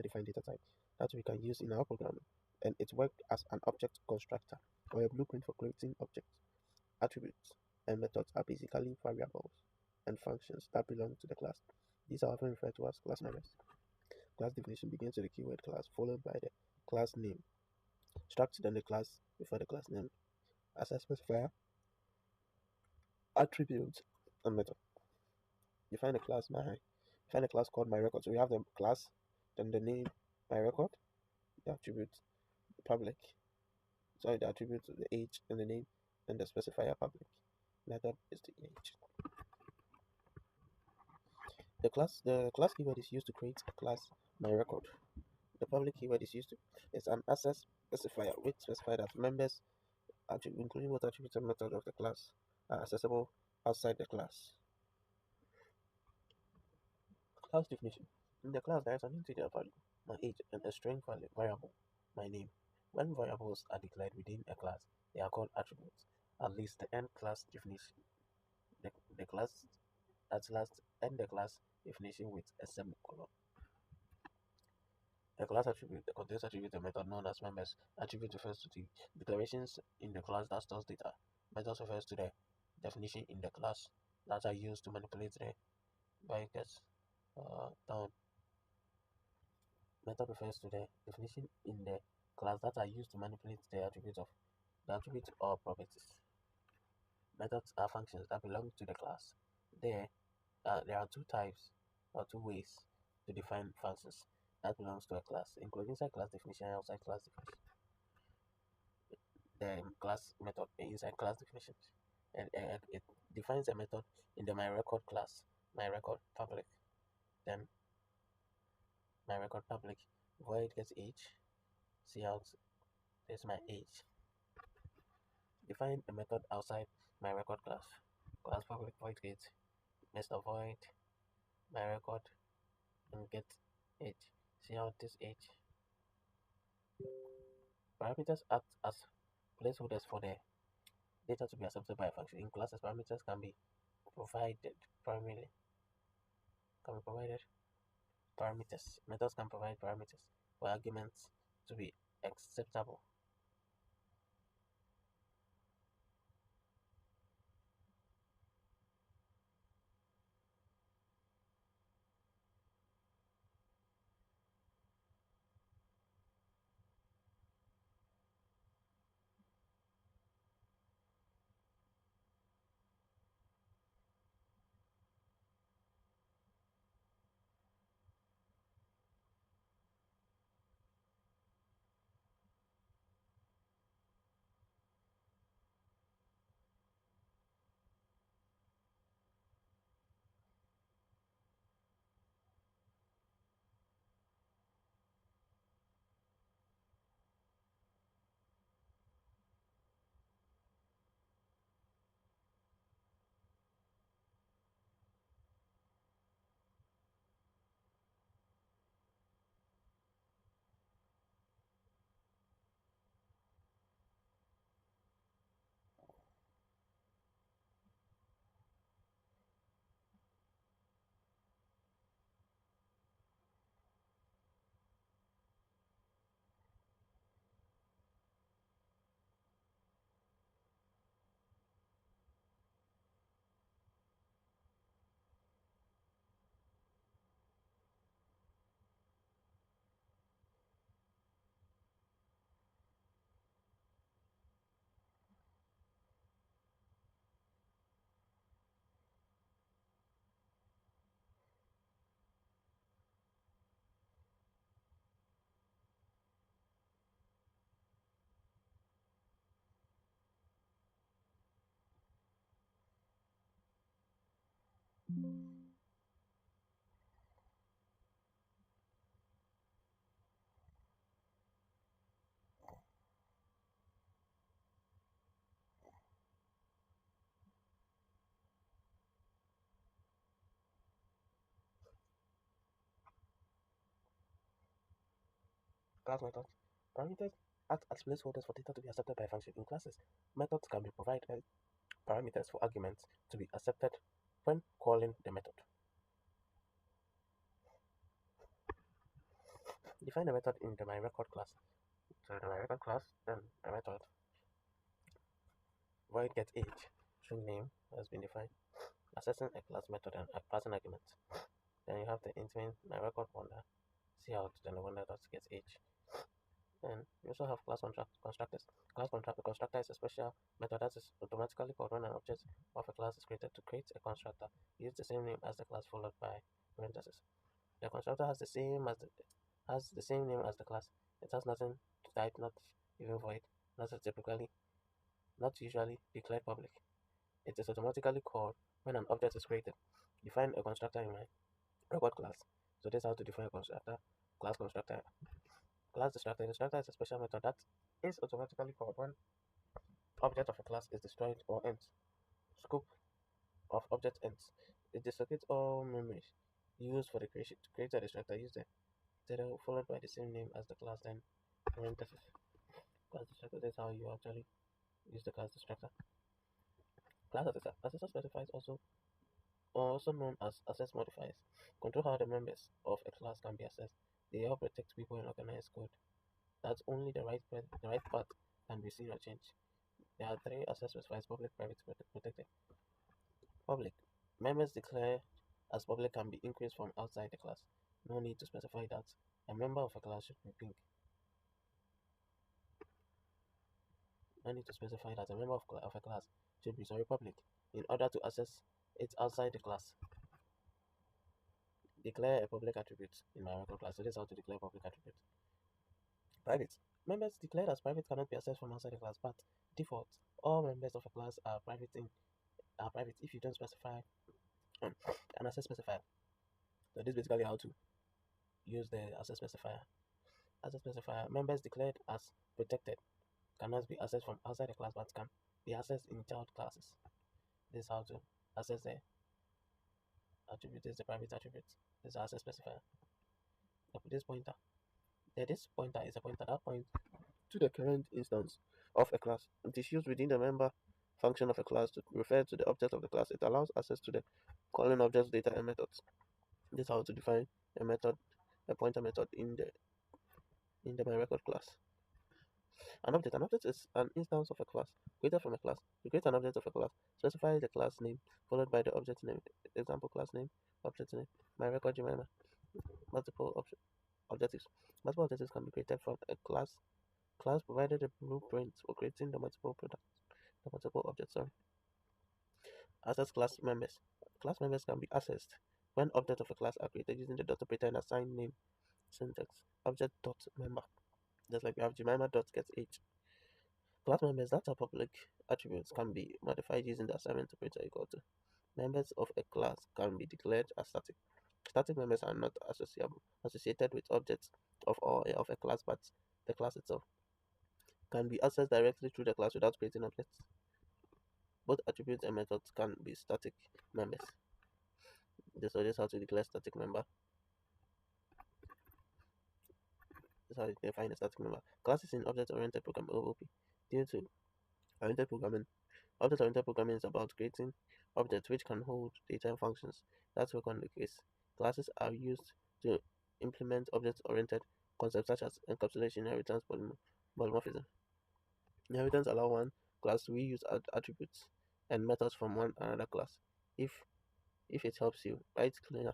defined data type that we can use in our programming, and it works as an object constructor or a blueprint for creating objects. Attributes and methods are basically variables and functions that belong to the class. These are often referred to as class members. Class definition begins with the keyword class, followed by the class name. Struct then the class before the class name as a specifier, attributes, and method. Define a class define a class called myRecord. So we have the class, then the name myRecord, the attribute public. Sorry, the attribute the age and the name, and the specifier public. Method is the age. The class keyword is used to create a class myRecord. The public keyword is an access specifier which specifies that members, including both attributes and methods of the class, are accessible outside the class. Class definition. In the class, there is an integer value, my age, and a string variable, my name. When variables are declared within a class, they are called attributes. At least the end class definition. The class at last end the class definition with a semicolon. The class attribute contains attribute a method known as members. Attribute refers to the declarations in the class that stores data. Method refers to the definition in the class that are used to manipulate the biggest down. Method refers to the definition in the class that are used to manipulate the attribute or properties. Methods are functions that belong to the class. There are two types or two ways to define functions that belongs to a class, including inside class definition and outside class definition. The class method inside class definition, and it defines a method in the myRecord class, myRecord public. Then myRecord public void gets age. See out there's my age. Define a method outside myRecord class. Class public void get Mr. Void myRecord and get age. See out this age. Parameters act as placeholders for the data to be accepted by a function. In classes, parameters can be provided primarily can be provided parameters. Methods can provide parameters for arguments to be acceptable. Class methods. Parameters act as placeholders for data to be accepted by a function. In classes, methods can be provided parameters for arguments to be accepted when calling the method. Define the method in the my record class. So in the my record class, then the method void get age string name has been defined. Accessing a class method and a passing argument. Then you have the int main my record wonder. See out then the wonder dot gets age. Then you also have class constructors. Constructor is a special method that is automatically called when an object of a class is created. To create a constructor, use the same name as the class followed by parentheses. The constructor has the same name as the class. It has nothing to type, not even void, not typically, not usually declared public. It is automatically called when an object is created. Define a constructor in my record class. So this is how to define a constructor. Class constructor. Class destructor. Destructor is a special method that is automatically called when object of a class is destroyed or ends. Scope of object ends. It dislocates all memories used for the creation. To create a destructor, use the zero followed by the same name as the class, then parentheses. Class destructor. That's how you actually use the class destructor. Class assessor. Assessor specifies also known as access modifiers. Control how the members of a class can be accessed. They help protect people in organized code. That's only the right path can be seen or changed. There are three access specifiers: public, private, protected. Public. Members declared as public can be increased from outside the class. No need to specify that. A member of a class should be pink. No need to specify that a member of a class should be public in order to access it outside the class. Declare a public attribute in my record class. So this is how to declare public attribute. Private. Members declared as private cannot be accessed from outside the class, but default, all members of a class are private if you don't specify an access specifier. So this is basically how to use the access specifier. Access specifier. Members declared as protected cannot be accessed from outside the class, but can be accessed in child classes. This is how to access the attribute. This is the private attribute. This is the access specifier. This pointer. This pointer is a pointer that points to the current instance of a class. It is used within the member function of a class to refer to the object of the class. It allows access to the calling objects, data, and methods. This is how to define a method, a pointer method in the my record class. An object is an instance of a class created from a class. To create an object of a class, specify the class name followed by the object name. Example class name, object name. My record Jemima. Multiple objectives. Multiple objectives can be created from a class provided a blueprint for creating the multiple objects. Sorry. Access class members. Class members can be accessed when objects of a class are created using the dot operator and assigned name syntax. Object dot member. Just like we have Jemima dot get age. Class members that are public attributes can be modified using the assignment operator equal to. Members of a class can be declared as static. Static members are not associated with objects of a class, but the class itself can be accessed directly through the class without creating objects. Both attributes and methods can be static members. This is how to declare static member. This is how you define a static member. Classes in object-oriented programming OOP. Due to oriented programming, object-oriented programming is about creating objects which can hold data and functions. That's work on the case. Classes are used to implement object-oriented concepts such as encapsulation, inheritance, polymorphism. Inheritance allow one class to reuse attributes and methods from one another class. If it helps you, write cleaner